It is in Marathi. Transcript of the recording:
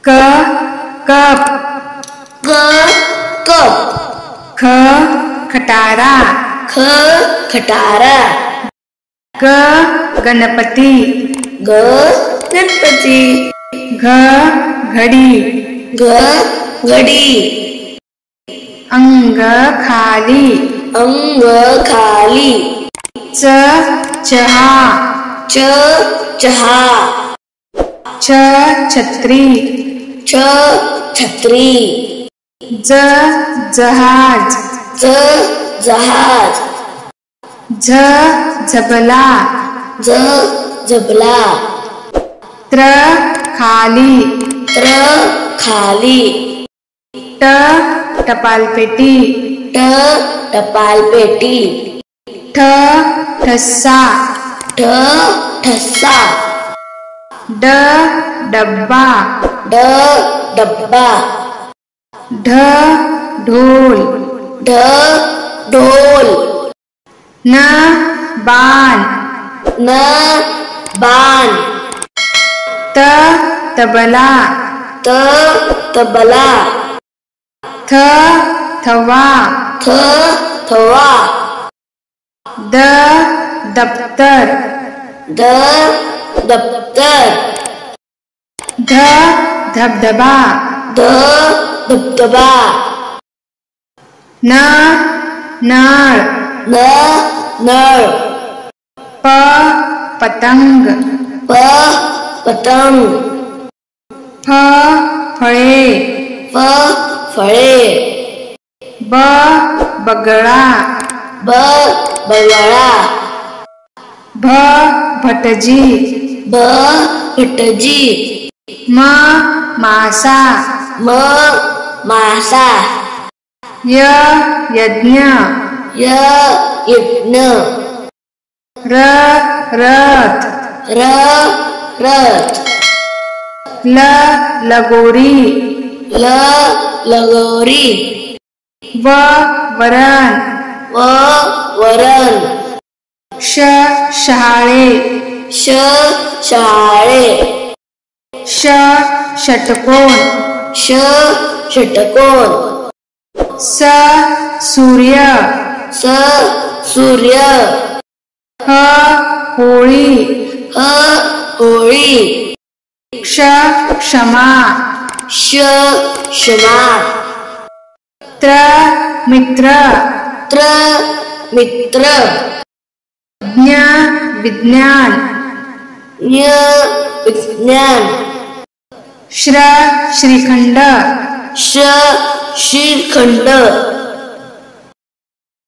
क कप क कप ख खटारा ख खटारा ग गणपती ग गणपती घ घडी घ घडी अंग खाली अंग खाली च चहा च चहा छ छत्री छ छत्री ज जहाज ज जहाज झ झबला ज झबला त्र खाली त्र खाली ट टपालपेटी ट टपालपेटी ठ ठस्सा ठ ठस्सा ड डब्बा ड डब्बा ढ ढोल ढ ढोल न बाण न बाण त तबला त तबला थ थवा थ थवा द दप्तर द दप्तर ध धबधबा ध धबधबा न नळ न नळ प पतंग प पतंग फ फळे फ फळे ब बगळा ब बगळा भ भटजी भ भटजी म मासा म मासा य यज्ञ य यज्ञ र रथ र रथ ल लगोरी ल लगोरी व वरण व वरण श शहाळे श शाळे ष षटकोन ष षटकोन स सूर्य स सूर्य ह होळी ह होळी क्ष क्षमा श क्षमा त्र मित्र त्र मित्र ज्ञ विज्ञान ज्ञ विज्ञान श्र श्रीखंड श श्रीखंड